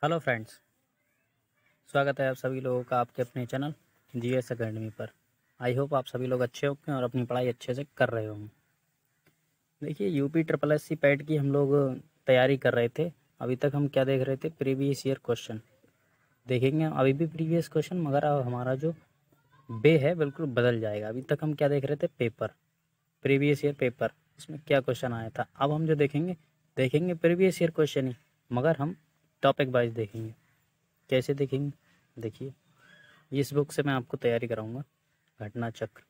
Hello friends, स्वागत है आप सभी लोगों का आपके अपने चैनल जीएस एकेडमी पर। आई होप आप सभी लोग अच्छे होंगे और अपनी पढ़ाई अच्छे से कर रहे होंगे। देखिए UP triple S C PET की हम लोग तैयारी कर रहे थे। अभी तक हम क्या देख रहे थे, प्रीवियस ईयर क्वेश्चन देखेंगे। अभी भी प्रीवियस क्वेश्चन, मगर अब हमारा जो वे है बिल्कुल बदल जाएगा। अभी तक हम क्या देख रहे थे, पेपर, प्रीवियस ईयर पेपर, इसमें क्या क्वेश्चन आया था। अब हम जो देखेंगे प्रीवियस ईयर क्वेश्चन ही, मगर हम टॉपिक वाइज देखेंगे। कैसे देखेंगे, देखिए इस बुक से मैं आपको तैयारी कराऊंगा, घटना चक्र।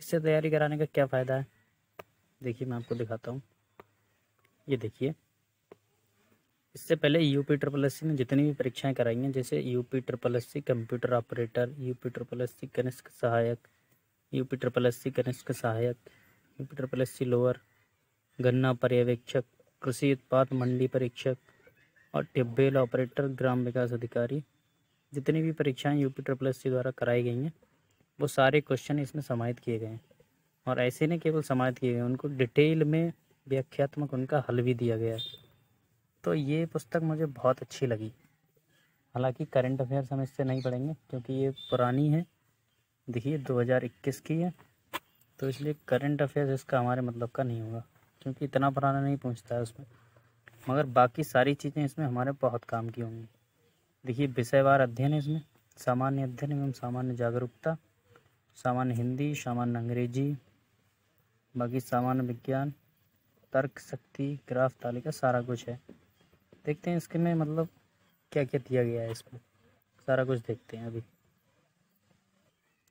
इससे तैयारी कराने का क्या फ़ायदा है, देखिए मैं आपको दिखाता हूँ। ये देखिए, इससे पहले यूपी ट्रिपल एस सी ने जितनी भी परीक्षाएं कराई हैं, जैसे UP triple S C computer operator, UP triple S C कनिष्क सहायक, यूपी ट्रिपल एस सी कनिष्क सहायक, UP triple S C lower, गन्ना पर्यवेक्षक, कृषि उत्पाद मंडी परीक्षक और टिब्बेल ऑपरेटर, ग्राम विकास अधिकारी, जितनी भी परीक्षाएं यूपी ट्रिपल एस सी द्वारा कराई गई हैं वो सारे क्वेश्चन इसमें समाहित किए गए हैं। और ऐसे नहीं केवल समाहित किए गए, उनको डिटेल में व्याख्यात्मक उनका हल भी दिया गया है। तो ये पुस्तक मुझे बहुत अच्छी लगी। हालांकि करंट अफेयर्स हम इससे नहीं पढ़ेंगे क्योंकि ये पुरानी है, देखिए 2021 की है, तो इसलिए करंट अफेयर्स इसका हमारे मतलब का नहीं होगा, क्योंकि इतना पुराना नहीं पूछता है उसमें। मगर बाकी सारी चीज़ें इसमें हमारे बहुत काम की होंगी। देखिए विषयवार अध्ययन है इसमें, सामान्य अध्ययन एवं सामान्य जागरूकता, सामान्य हिंदी, सामान्य अंग्रेजी, बाकी सामान्य विज्ञान, तर्क शक्ति, ग्राफ तालिका, सारा कुछ है। देखते हैं इसके में मतलब क्या क्या दिया गया है इसमें, सारा कुछ देखते हैं अभी।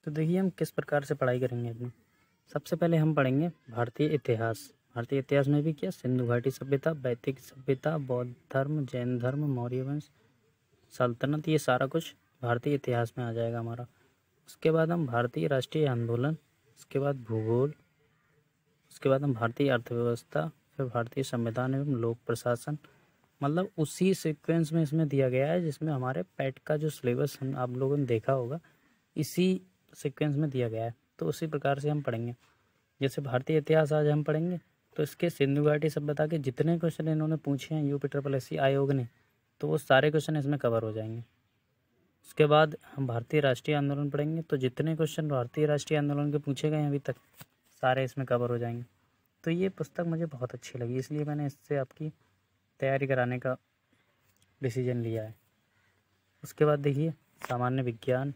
तो देखिए हम किस प्रकार से पढ़ाई करेंगे अपनी। सबसे पहले हम पढ़ेंगे भारतीय इतिहास। भारतीय इतिहास में भी क्या, सिंधु घाटी सभ्यता, वैदिक सभ्यता, बौद्ध धर्म, जैन धर्म, मौर्य वंश, सल्तनत, ये सारा कुछ भारतीय इतिहास में आ जाएगा हमारा। उसके बाद हम भारतीय राष्ट्रीय आंदोलन, उसके बाद भूगोल, उसके बाद हम भारतीय अर्थव्यवस्था, फिर भारतीय संविधान एवं लोक प्रशासन। मतलब उसी सीक्वेंस में इसमें दिया गया है जिसमें हमारे पैट का जो सिलेबस हम आप लोगों ने देखा होगा, इसी सीक्वेंस में दिया गया है। तो उसी प्रकार से हम पढ़ेंगे। जैसे भारतीय इतिहास आज हम पढ़ेंगे, तो इसके सिंधु घाटी सभ्यता के जितने क्वेश्चन इन्होंने पूछे हैं यूपी ट्रिपल एस सी आयोग ने, तो वो सारे क्वेश्चन इसमें कवर हो जाएंगे। उसके बाद हम भारतीय राष्ट्रीय आंदोलन पढ़ेंगे, तो जितने क्वेश्चन भारतीय राष्ट्रीय आंदोलन के पूछे गए हैं अभी तक, सारे इसमें कवर हो जाएंगे। तो ये पुस्तक मुझे बहुत अच्छी लगी, इसलिए मैंने इससे आपकी तैयारी कराने का डिसीजन लिया है। उसके बाद देखिए सामान्य विज्ञान,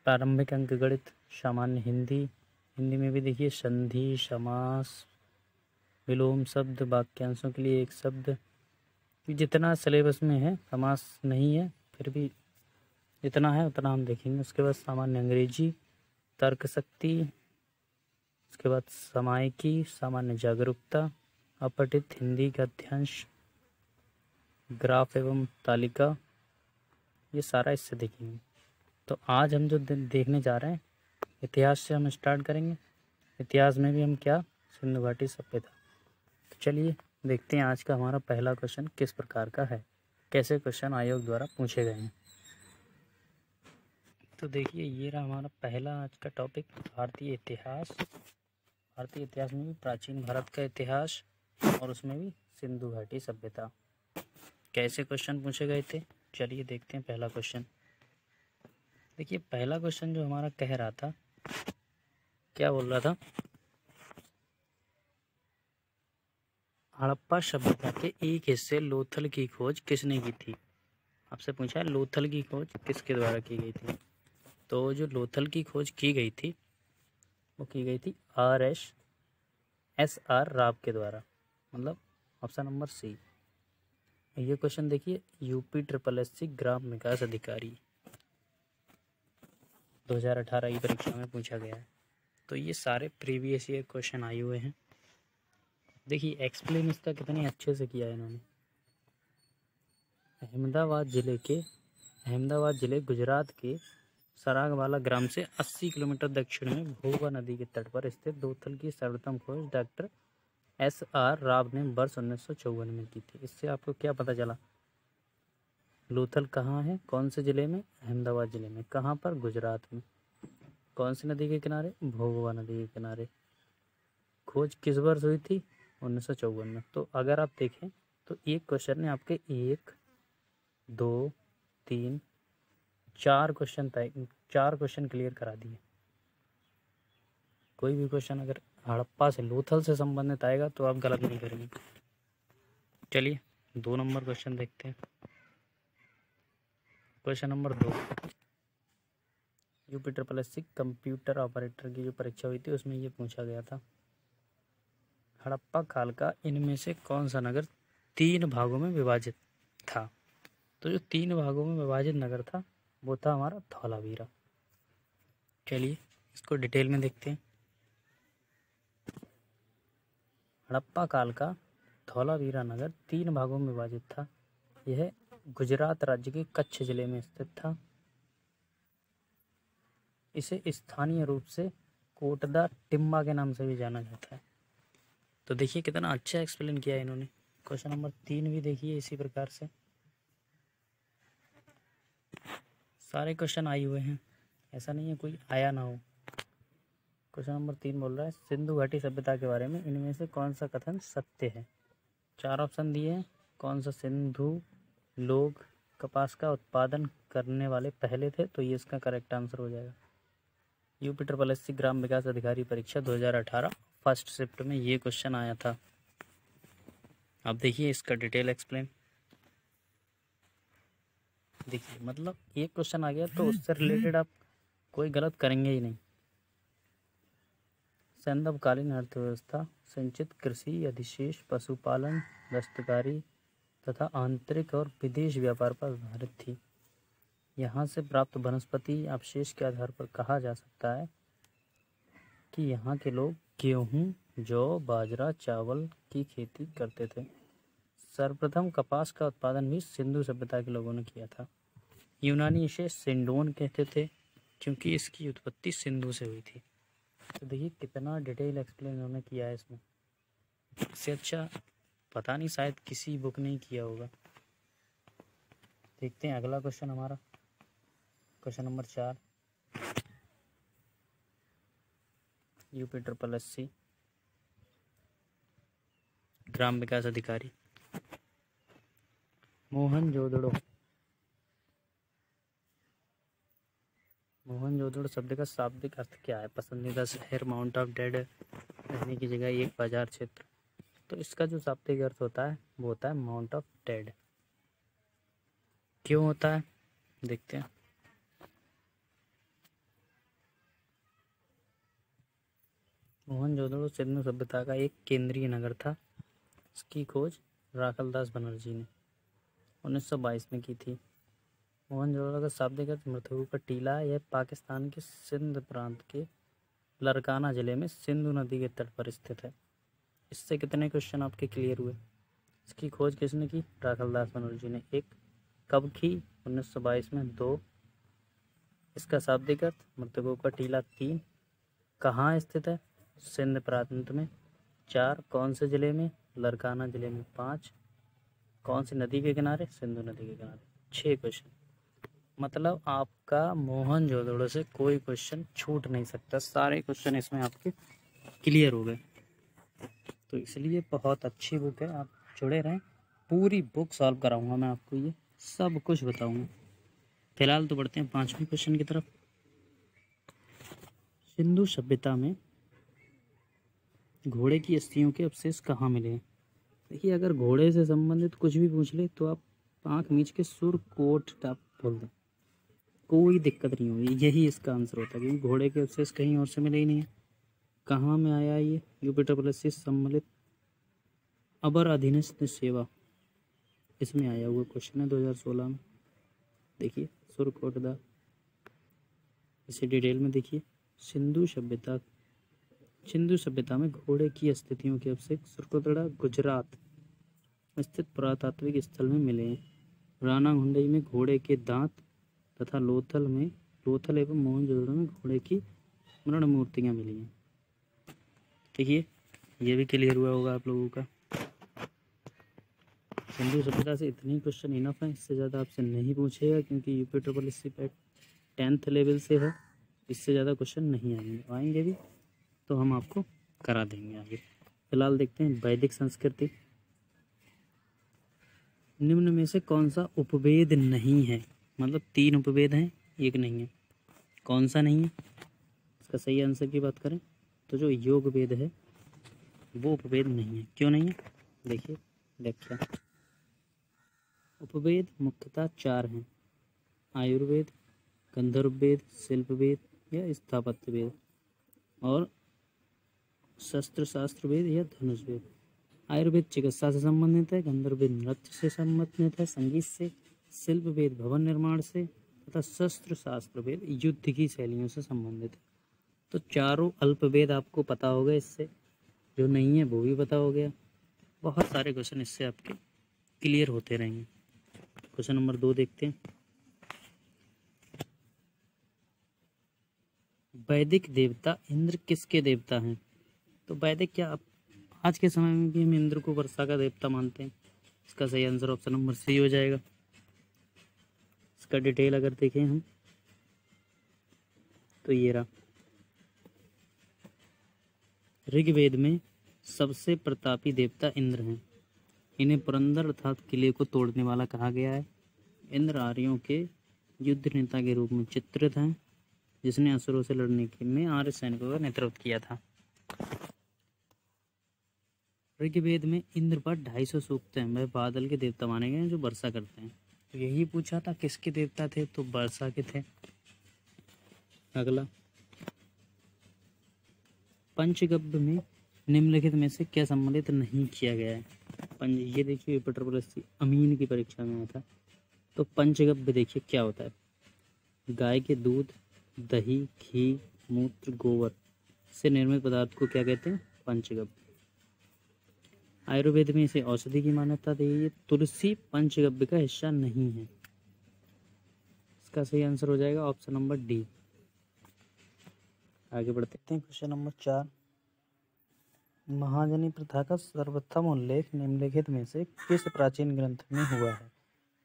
प्रारंभिक अंक गणित, सामान्य हिंदी, हिंदी में भी देखिए संधि, समास, विलोम शब्द, वाक्यांशों के लिए एक शब्द, जितना सिलेबस में है, समास नहीं है फिर भी जितना है उतना हम देखेंगे। उसके बाद सामान्य अंग्रेजी, तर्क शक्ति, उसके बाद समायिकी, सामान्य जागरूकता, अपठित हिंदी गद्यांश, ग्राफ एवं तालिका, ये सारा इससे देखेंगे। तो आज हम जो देखने जा रहे हैं, इतिहास से हम स्टार्ट करेंगे। इतिहास में भी हम क्या, सिंधु घाटी सभ्यता। तो चलिए देखते हैं आज का हमारा पहला क्वेश्चन किस प्रकार का है, कैसे क्वेश्चन आयोग द्वारा पूछे गए हैं। तो देखिए ये रहा हमारा पहला आज का टॉपिक, भारतीय इतिहास। भारतीय इतिहास में भी प्राचीन भारत का इतिहास और उसमें भी सिंधु घाटी सभ्यता, कैसे क्वेश्चन पूछे गए थे। चलिए देखते हैं पहला क्वेश्चन। देखिए पहला क्वेश्चन जो हमारा कह रहा था, क्या बोल रहा था, हड़प्पा सभ्यता के एक हिस्से लोथल की खोज किसने की थी। आपसे पूछा है लोथल की खोज किसके द्वारा की गई थी। तो जो लोथल की खोज की गई थी वो की गई थी RSR राव के द्वारा, मतलब ऑप्शन नंबर सी। ये क्वेश्चन देखिए यूपी ट्रिपल एस सी ग्राम विकास अधिकारी 2018 की परीक्षा में पूछा गया है। तो ये सारे प्रीवियस ईयर क्वेश्चन आए हुए हैं। देखिए एक्सप्लेन इसका कितने अच्छे से किया है इन्होंने। अहमदाबाद ज़िले गुजरात के सरागवाला ग्राम से 80 किलोमीटर दक्षिण में भोगा नदी के तट पर स्थित लोथल की सर्वप्रथम खोज डॉक्टर SR राव ने वर्ष 1954 में की थी। इससे आपको क्या पता चला, लोथल कहाँ है, कौन से ज़िले में, अहमदाबाद ज़िले में, कहाँ पर, गुजरात में, कौन सी नदी के किनारे, भोगवा नदी के किनारे। खोज किस वर्ष हुई थी, 1954 में। तो अगर आप देखें तो एक क्वेश्चन ने आपके 1, 2, 3, 4 क्वेश्चन तय, 4 क्वेश्चन क्लियर करा दिए। कोई भी क्वेश्चन अगर हड़प्पा से लोथल से संबंधित आएगा तो आप गलत नहीं करेंगे। चलिए 2 नंबर क्वेश्चन देखते हैं। Question number 2, UP triple S C computer operator की जो परीक्षा हुई थी उसमें ये पूछा गया था, हड़प्पा काल का इनमें से कौन सा नगर 3 भागों में विभाजित था। तो जो 3 भागों में विभाजित नगर था वो था हमारा धौलावीरा। चलिए इसको डिटेल में देखते हैं। हड़प्पा काल का धौलावीरा नगर 3 भागों में विभाजित था। यह गुजरात राज्य के कच्छ जिले में स्थित था। इसे स्थानीय रूप से कोटदा टिम्बा के नाम से भी जाना जाता है। तो देखिए कितना अच्छा एक्सप्लेन किया है इन्होंने। क्वेश्चन नंबर 3 भी देखिए इसी प्रकार से सारे क्वेश्चन आए हुए हैं, ऐसा नहीं है कोई आया ना हो। क्वेश्चन नंबर 3 बोल रहा है सिंधु घाटी सभ्यता के बारे में इनमें से कौन सा कथन सत्य है। 4 ऑप्शन दिए हैं। कौन सा सिंधु लोग कपास का उत्पादन करने वाले पहले थे, तो ये इसका करेक्ट आंसर हो जाएगा। यूपी ट्रिपल एस सी ग्राम विकास अधिकारी परीक्षा 2018 फर्स्ट शिफ्ट में ये क्वेश्चन आया था। अब देखिए इसका डिटेल एक्सप्लेन। देखिए मतलब एक क्वेश्चन आ गया तो उससे रिलेटेड आप कोई गलत करेंगे ही नहीं। सैंधवकालीन अर्थव्यवस्था संचित कृषि अधिशेष पशुपालन दस्तकारी तथा आंतरिक और विदेश व्यापार पर आधारित थी। यहाँ से प्राप्त वनस्पति अवशेष के आधार पर कहा जा सकता है कि यहाँ के लोग गेहूँ, जौ, बाजरा, चावल की खेती करते थे। सर्वप्रथम कपास का उत्पादन भी सिंधु सभ्यता के लोगों ने किया था। यूनानी इसे सिंडोन कहते थे क्योंकि इसकी उत्पत्ति सिंधु से हुई थी। तो देखिए कितना डिटेल एक्सप्लेन उन्होंने किया है इसमें। इससे अच्छा पता नहीं शायद किसी बुक ने ही किया होगा। देखते हैं अगला क्वेश्चन हमारा, question number 4, UP triple S C ग्राम विकास अधिकारी मोहनजोदड़ो शब्द का शाब्दिक अर्थ क्या है। पसंदीदा शहर, माउंट ऑफ डेड, रहने की जगह, एक बाजार क्षेत्र। तो इसका जो शाब्दिक अर्थ होता है वो होता है माउंट ऑफ डेड। क्यों होता है देखते हैं। मोहनजोदड़ो सिंधु सभ्यता का एक केंद्रीय नगर था। इसकी खोज राखलदास बनर्जी ने 1922 में की थी। मोहनजोदड़ो का शाब्दिक अर्थ मृत्यु का टीला। यह पाकिस्तान के सिंध प्रांत के लरकाना जिले में सिंधु नदी के तट पर स्थित है। इससे कितने क्वेश्चन आपके क्लियर हुए। इसकी खोज किसने की, राखलदास बनर्जी ने। 1 कब की, 1922 में। 2 इसका शाब्दिक अर्थ मृतकों का टीला। 3 कहाँ स्थित है, सिंध प्रांत में। 4 कौन से जिले में, लरकाना जिले में। 5 कौन सी नदी के किनारे, सिंधु नदी के किनारे। 6 क्वेश्चन। मतलब आपका मोहनजोदड़ो से कोई क्वेश्चन छूट नहीं सकता, सारे क्वेश्चन इसमें आपके क्लियर हो गए। तो इसलिए बहुत अच्छी बुक है, आप जुड़े रहें। पूरी बुक सॉल्व कराऊंगा मैं आपको, ये सब कुछ बताऊंगा। फिलहाल तो बढ़ते हैं 5वें क्वेश्चन की तरफ। सिंधु सभ्यता में घोड़े की अस्थियों के अवशेष कहाँ मिले हैं। देखिए अगर घोड़े से संबंधित कुछ भी पूछ ले तो आप आँख मीच के सुरकोट टाप बोल दें, कोई दिक्कत नहीं होगी। यही इसका आंसर होता है क्योंकि घोड़े के अवशेष कहीं और से मिले ही नहीं है। कहाँ में आया ये, यूपी ट्रिपल एस सी सम्मिलित अबर अधीनस्थ सेवा, इसमें आया हुआ क्वेश्चन है 2016 में। देखिए सुरकोटदा, इसे डिटेल में देखिए। सिंधु सभ्यता में घोड़े की स्थितियों के अवशेष सुरकोटड़ा गुजरात स्थित पुरातात्विक स्थल में मिले हैं। राना हुंडई में घोड़े के दांत तथा लोथल एवं मोहनजोदड़ो में घोड़े की मृण मूर्तियाँ मिली हैं। देखिए ये भी क्लियर हुआ होगा आप लोगों का। सिंधु सभ्यता से इतनी क्वेश्चन इनफ है, इससे ज़्यादा आपसे नहीं पूछेगा क्योंकि UP triple S C PET 10th level से है। इससे ज़्यादा क्वेश्चन नहीं आएंगे भी तो हम आपको करा देंगे आगे। फिलहाल देखते हैं वैदिक संस्कृति। निम्न में से कौन सा उपवेद नहीं है? मतलब 3 उपवेद हैं, एक नहीं है। कौन सा नहीं है? इसका सही आंसर की बात करें तो जो योग वेद है वो उपवेद नहीं है। क्यों नहीं है? देखिए व्याख्या। उपवेद मुख्यतः 4 हैं: आयुर्वेद, गंधर्व वेद, शिल्प वेद या स्थापत्य वेद, और शस्त्र शास्त्र वेद या धनुष वेद। आयुर्वेद चिकित्सा से संबंधित है, गंधर्व वेद नृत्य से संबंधित है, संगीत से, शिल्प वेद भवन निर्माण से, तथा शस्त्र शास्त्र वेद युद्ध की शैलियों से संबंधित है। तो चारों अल्प वेद आपको पता हो गए, इससे जो नहीं है वो भी पता हो गया। बहुत सारे क्वेश्चन इससे आपके क्लियर होते रहेंगे। क्वेश्चन नंबर 2 देखते हैं। वैदिक देवता इंद्र किसके देवता हैं? तो वैदिक क्या आज के समय में भी हम इंद्र को वर्षा का देवता मानते हैं। इसका सही आंसर ऑप्शन नंबर सी हो जाएगा। इसका डिटेल अगर देखें हम तो ये रहा। ऋग्वेद में सबसे प्रतापी देवता इंद्र हैं। इन्हें पुरंदर अर्थात किले को तोड़ने वाला कहा गया है। इंद्र आर्यों के युद्ध नेता के रूप में चित्रित हैं, जिसने असुरों से लड़ने के में आर्य सैनिकों का नेतृत्व किया था। ऋग्वेद में इंद्र पर 250 सूक्त हैं। वह बादल के देवता माने गए हैं जो वर्षा करते हैं। तो यही पूछा था किसके देवता थे, तो वर्षा के थे। अगला, पंचगव्य में निम्नलिखित में से क्या सम्मिलित नहीं किया गया है? ये देखिए यूपिटर प्लस अमीन की परीक्षा में आया था। तो पंचगव्य देखिए क्या होता है। गाय के दूध, दही, घी, मूत्र, गोबर से निर्मित पदार्थ को क्या कहते हैं? पंचगव्य। आयुर्वेद में इसे औषधि की मान्यता दी गई है। तुलसी पंचगव्य का हिस्सा नहीं है। इसका सही आंसर हो जाएगा ऑप्शन नंबर डी। आगे बढ़ते हैं। क्वेश्चन नंबर 4, महाजनी प्रथा का सर्वप्रथम उल्लेख निम्नलिखित में से किस प्राचीन ग्रंथ में हुआ है?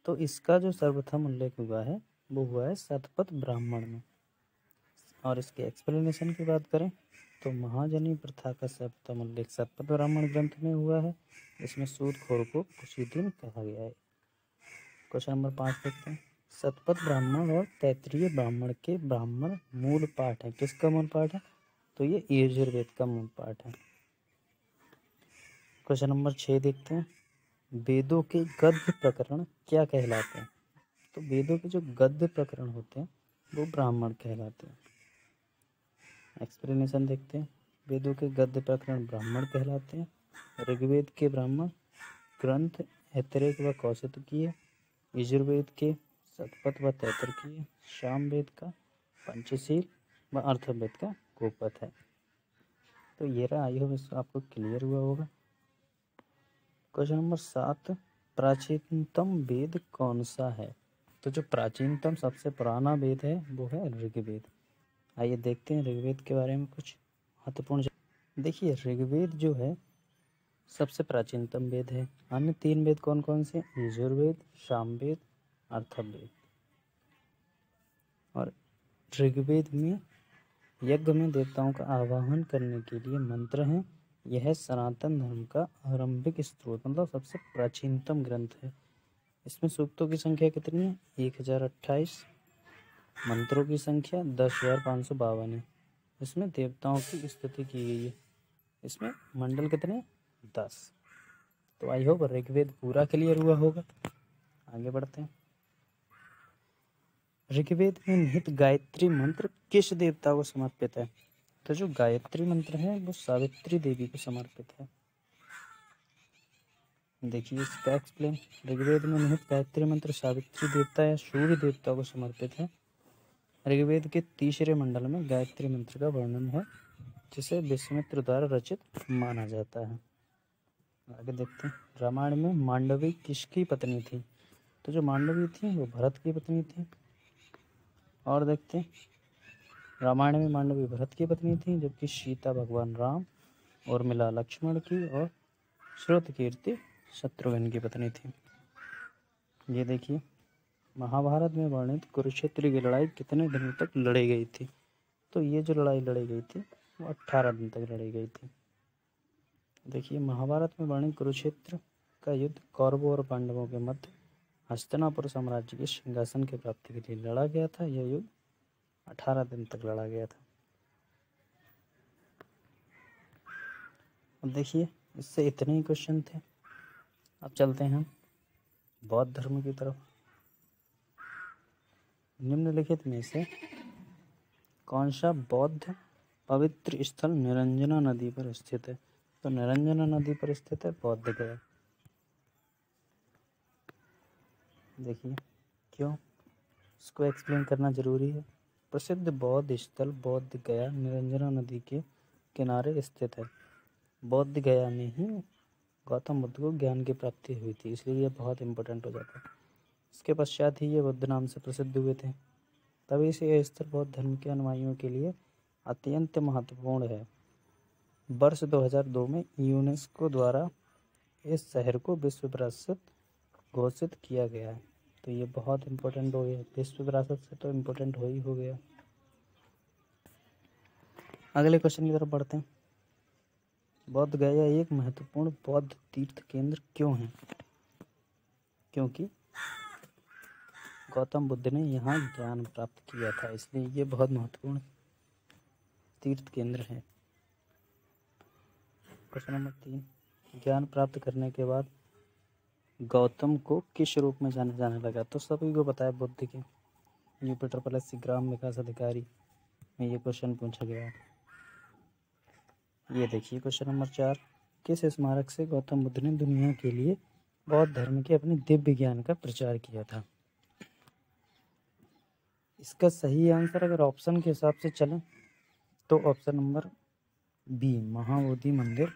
तो इसका जो सर्वप्रथम उल्लेख हुआ है वो हुआ है शतपथ ब्राह्मण में। और इसके एक्सप्लेनेशन की बात करें तो महाजनी प्रथा का सर्वप्रथम उल्लेख शतपथ ब्राह्मण ग्रंथ में हुआ है। इसमें सूदखोर को पुशीतिन कहा गया है। क्वेश्चन नंबर 5 देखते हैं। शतपथ ब्राह्मण और तैत्तिरीय ब्राह्मण के ब्राह्मण मूल पाठ है। किसका मूल पाठ है? तो ये यजुर्वेद का मूल पाठ है। क्वेश्चन नंबर 6 देखते हैं। वेदों के गद्य प्रकरण क्या कहलाते हैं? तो वेदों के जो गद्य प्रकरण होते हैं वो ब्राह्मण कहलाते हैं। एक्सप्लेनेशन देखते हैं। वेदों के गद्य प्रकरण ब्राह्मण कहलाते हैं। ऋग्वेद के ब्राह्मण ग्रंथ ऐतरेय व कौशिकी, यजुर्वेद के शतपथ व तैत्तिरीय, सामवेद का पंचशील व अथर्ववेद का गोपथ है। तो ये रहा। आई होप आपको क्लियर हुआ होगा। क्वेश्चन नंबर 7, प्राचीनतम वेद कौन सा है? तो जो प्राचीनतम सबसे पुराना वेद है वो है ऋग्वेद। आइए देखते हैं ऋग्वेद के बारे में कुछ महत्वपूर्ण। देखिए ऋग्वेद जो है सबसे प्राचीनतम वेद है। अन्य 3 वेद कौन कौन से? यजुर्वेद, सामवेद, अथर्ववेद। और ऋग्वेद में यज्ञ में देवताओं का आवाहन करने के लिए मंत्र हैं। यह सनातन धर्म का आरंभिक स्रोत मतलब सबसे प्राचीनतम ग्रंथ है। इसमें सूक्तों की संख्या कितनी है? 1028। मंत्रों की संख्या 10,552 है। इसमें देवताओं की स्तुति की गई है। इसमें मंडल कितने? 10। तो आई होप ऋग्वेद पूरा क्लियर हुआ होगा। आगे बढ़ते हैं। ऋग्वेद में निहित गायत्री मंत्र किस देवता को समर्पित है? तो जो गायत्री मंत्र है वो सावित्री देवी को समर्पित है। देखिए इसका एक्सप्लेन। ऋग्वेद में निहित गायत्री मंत्र सावित्री देवता या सूर्य देवता को समर्पित है। ऋग्वेद के 3रे मंडल में गायत्री मंत्र का वर्णन है, जिसे विश्वामित्र द्वारा रचित माना जाता है। आगे देखते हैं। रामायण में मांडवी किसकी पत्नी थी? तो जो मांडवी थी वो भरत की पत्नी थी। और देखते हैं, रामायण में मांडवी भरत की पत्नी थी, जबकि सीता भगवान राम, और मिला लक्ष्मण की, और श्रुतकीर्ति शत्रुघ्न की पत्नी थी। ये देखिए महाभारत में वर्णित कुरुक्षेत्र की लड़ाई कितने दिनों तक लड़ी गई थी? तो ये जो लड़ाई लड़ी गई थी वो 18 दिन तक लड़ी गई थी। देखिए महाभारत में वर्णित कुरुक्षेत्र का युद्ध कौरवों और पांडवों के मध्य हस्तिनापुर साम्राज्य के सिंहासन की प्राप्ति के लिए लड़ा गया था। यह युद्ध 18 दिन तक लड़ा गया था। अब देखिए, इससे इतने ही क्वेश्चन थे। अब चलते हैं बौद्ध धर्म की तरफ। निम्नलिखित में से कौन सा बौद्ध पवित्र स्थल निरंजना नदी पर स्थित है? तो निरंजना नदी पर स्थित है बौद्ध गया। देखिए क्यों, इसको एक्सप्लेन करना जरूरी है। प्रसिद्ध बौद्ध स्थल बोध गया निरंजना नदी के किनारे स्थित है। बोध गया में ही गौतम बुद्ध को ज्ञान की प्राप्ति हुई थी, इसलिए यह बहुत इंपॉर्टेंट हो जाता है। इसके पश्चात ही ये बुद्ध नाम से प्रसिद्ध हुए थे। तभी से यह स्थल बौद्ध धर्म के अनुयायियों के लिए अत्यंत महत्वपूर्ण है। वर्ष 2002 में यूनेस्को द्वारा इस शहर को विश्व विरासत घोषित किया गया है। तो ये बहुत इम्पोर्टेंट हो गया, विश्व विरासत से तो इम्पोर्टेंट हो गया। अगले क्वेश्चन की तरफ बढ़ते हैं। बौद्ध गया एक महत्वपूर्ण बौद्ध तीर्थ केंद्र क्यों है? क्योंकि गौतम बुद्ध ने यहाँ ज्ञान प्राप्त किया था, इसलिए ये बहुत महत्वपूर्ण तीर्थ केंद्र है। क्वेश्चन नंबर 3, ज्ञान प्राप्त करने के बाद गौतम को किस रूप में जाना जाने लगा? तो सभी को पता है बुद्ध के यूपी प्लस ग्राम विकास अधिकारी में ये क्वेश्चन पूछा गया है। ये देखिए क्वेश्चन नंबर 4, किस स्मारक से गौतम बुद्ध ने दुनिया के लिए बौद्ध धर्म के अपने दिव्य ज्ञान का प्रचार किया था? इसका सही आंसर अगर ऑप्शन के हिसाब से चलें तो ऑप्शन नंबर बी महाबोधि मंदिर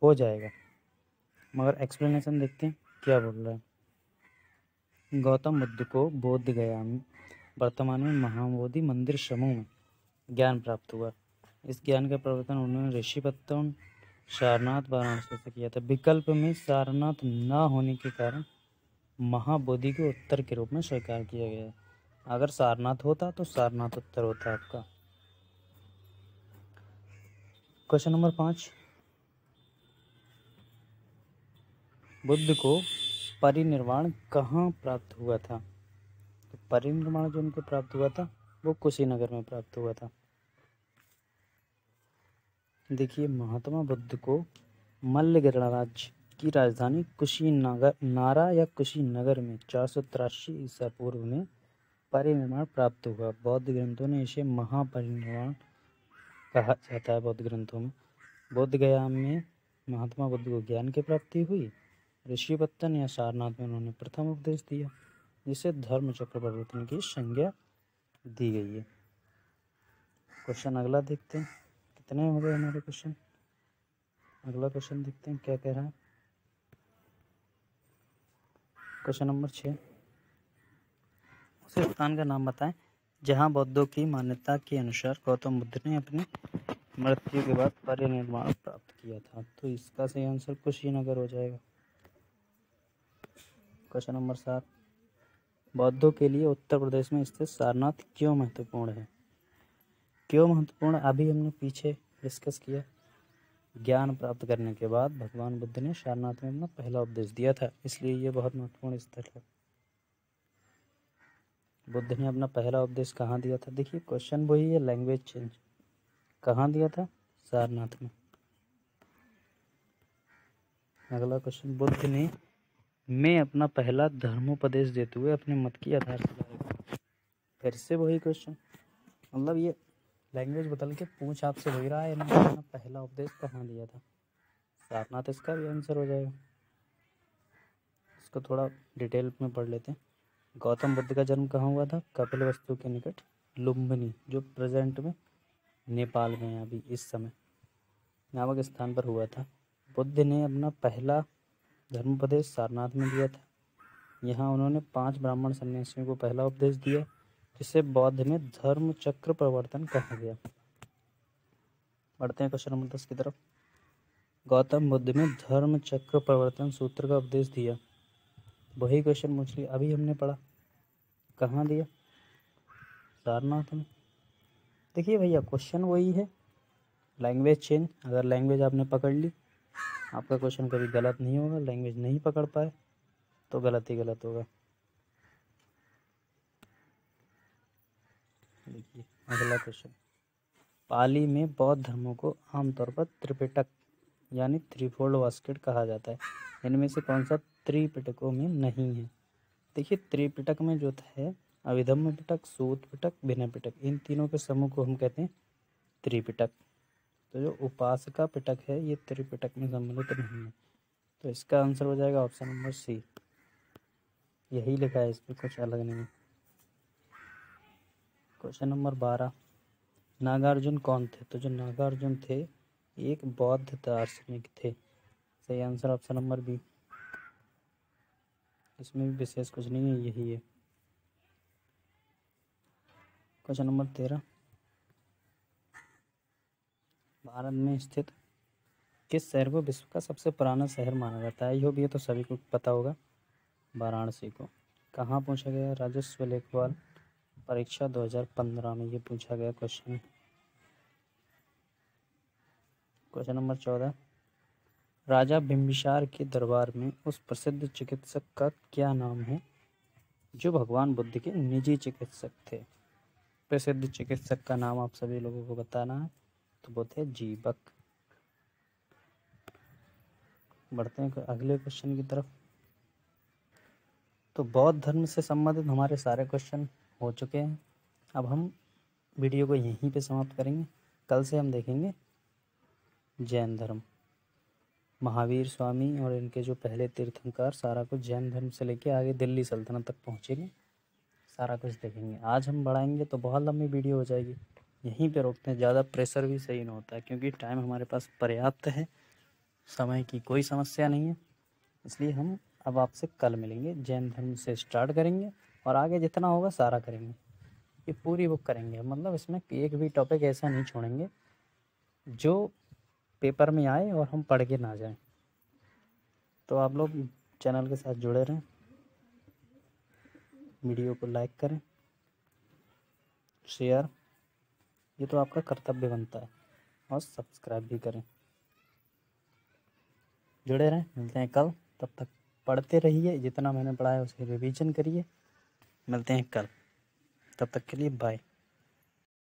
हो जाएगा। मगर एक्सप्लेनेशन देखते हैं क्या बोल रहा है। गौतम बुद्ध को बोध गया वर्तमान में महाबोधि मंदिर समूह में ज्ञान प्राप्त हुआ। इस ज्ञान का प्रवर्तन उन्होंने ऋषिपत्तन सारनाथ वाराणसी से किया था। विकल्प में सारनाथ न होने के कारण महाबोधि को उत्तर के रूप में स्वीकार किया गया। अगर सारनाथ होता तो सारनाथ उत्तर होता आपका। क्वेश्चन नंबर 5, बुद्ध को परिनिर्वाण कहाँ प्राप्त हुआ था? तो परिनिर्वाण जो उनको प्राप्त हुआ था वो कुशीनगर में प्राप्त हुआ था। देखिए, महात्मा बुद्ध को मल्ल गणराज्य की राजधानी कुशीनारा या कुशीनगर में 483 ईसा पूर्व में परिनिर्वाण प्राप्त हुआ। बौद्ध ग्रंथों ने इसे महापरिनिर्वाण कहा जाता है। बौद्ध ग्रंथों में बोध गया में महात्मा बुद्ध को ज्ञान की प्राप्ति हुई। ऋषिपत्तन या सारनाथ में उन्होंने प्रथम उपदेश दिया, जिसे धर्म चक्र परिवर्तन की संज्ञा दी गई है। क्वेश्चन अगला देखते हैं, कितने हो गए हमारे क्वेश्चन। अगला क्वेश्चन देखते हैं क्या कह रहा है। क्वेश्चन नंबर 6, उस स्थान का नाम बताएं जहां बौद्धों की मान्यता के अनुसार गौतम बुद्ध ने अपनी मृत्यु के बाद परिनिर्वाण प्राप्त किया था। तो इसका सही आंसर कुशीनगर हो जाएगा। क्वेश्चन नंबर 7, बौद्धों के लिए उत्तर प्रदेश में स्थित सारनाथ क्यों महत्वपूर्ण है? क्यों महत्वपूर्ण अभी हमने पीछे डिस्कस किया। ज्ञान प्राप्त करने के बाद भगवान बुद्ध ने सारनाथ में अपना पहला उपदेश दिया था, इसलिए ये बहुत महत्वपूर्ण स्थल है। बुद्ध ने अपना पहला उपदेश कहाँ दिया था? देखिए क्वेश्चन वही है, लैंग्वेज चेंज। कहाँ दिया था? सारनाथ में। अगला क्वेश्चन, बुद्ध ने मैं अपना पहला धर्मोपदेश देते हुए अपने मत की आधारशिला। फिर से वही क्वेश्चन, मतलब ये लैंग्वेज बदल के पूछ आपसे हो रहा है, इन्होंने अपना पहला उपदेश कहाँ दिया था? सारनाथ इसका भी आंसर हो जाएगा। इसको थोड़ा डिटेल में पढ़ लेते हैं। गौतम बुद्ध का जन्म कहाँ हुआ था? कपिलवस्तु के निकट लुम्बिनी, जो प्रेजेंट में नेपाल में है अभी इस समय, नामक स्थान पर हुआ था। बुद्ध ने अपना पहला धर्मोपदेश सारनाथ में दिया था। यहाँ उन्होंने 5 ब्राह्मण सन्यासियों को पहला उपदेश दिया, जिसे बौद्ध में धर्म चक्र प्रवर्तन कहा गया। बढ़ते हैं क्वेश्चन नंबर 10 की तरफ। गौतम बुद्ध ने धर्म चक्र प्रवर्तन सूत्र का उपदेश दिया। वही क्वेश्चन मुझे अभी हमने पढ़ा, कहाँ दिया? सारनाथ में। देखिए भैया क्वेश्चन वही है, लैंग्वेज चेंज। अगर लैंग्वेज आपने पकड़ ली, आपका क्वेश्चन कभी गलत नहीं होगा, लैंग्वेज नहीं पकड़ पाए तो गलत ही गलत होगा। देखिए अगला क्वेश्चन, पाली में बौद्ध धर्मों को आमतौर पर त्रिपिटक यानी थ्रीफोल्ड बास्केट कहा जाता है, इनमें से कौन सा त्रिपिटकों में नहीं है? देखिए त्रिपिटक में जो है अभिधम्म पिटक, सूत पिटक, विनय पिटक, इन तीनों के समूह को हम कहते हैं त्रिपिटक। तो जो उपासका पिटक है ये त्रिपिटक में सम्मिलित नहीं है, तो इसका आंसर हो जाएगा ऑप्शन नंबर सी। यही लिखा है, इसमें कुछ अलग नहीं है। क्वेश्चन नंबर 12, नागार्जुन कौन थे? तो जो नागार्जुन थे एक बौद्ध दार्शनिक थे। सही आंसर ऑप्शन नंबर बी। इसमें भी विशेष कुछ नहीं है, यही है। क्वेश्चन नंबर 13, भारत में स्थित किस शहर को विश्व का सबसे पुराना शहर माना जाता है? ये तो सभी को पता होगा, वाराणसी को। कहाँ पूछा गया? राजस्व लेखपाल परीक्षा 2015 में ये पूछा गया क्वेश्चन है। क्वेश्चन नंबर 14, राजा बिंबिसार के दरबार में उस प्रसिद्ध चिकित्सक का क्या नाम है जो भगवान बुद्ध के निजी चिकित्सक थे? प्रसिद्ध चिकित्सक का नाम आप सभी लोगों को बताना है, तो वो थे जीवक। बढ़ते हैं अगले क्वेश्चन की तरफ। तो बौद्ध धर्म से संबंधित हमारे सारे क्वेश्चन हो चुके हैं। अब हम वीडियो को यहीं पे समाप्त करेंगे। कल से हम देखेंगे जैन धर्म, महावीर स्वामी और इनके जो पहले तीर्थंकर, सारा कुछ जैन धर्म से लेके आगे दिल्ली सल्तनत तक पहुँचेंगे, सारा कुछ देखेंगे। आज हम बढ़ाएंगे तो बहुत लंबी वीडियो हो जाएगी, यहीं पे रोकते हैं। ज़्यादा प्रेशर भी सही नहीं होता है क्योंकि टाइम हमारे पास पर्याप्त है, समय की कोई समस्या नहीं है। इसलिए हम अब आपसे कल मिलेंगे, जैन धर्म से स्टार्ट करेंगे और आगे जितना होगा सारा करेंगे। ये पूरी बुक करेंगे, मतलब इसमें एक भी टॉपिक ऐसा नहीं छोड़ेंगे जो पेपर में आए और हम पढ़ के ना जाएं। तो आप लोग चैनल के साथ जुड़े रहें, वीडियो को लाइक करें, शेयर, ये तो आपका कर्तव्य बनता है, और सब्सक्राइब भी करें। जुड़े रहें, मिलते हैं कल। तब तक पढ़ते रहिए, जितना मैंने पढ़ाया उसे रिवीजन करिए। मिलते हैं कल, तब तक के लिए बाय।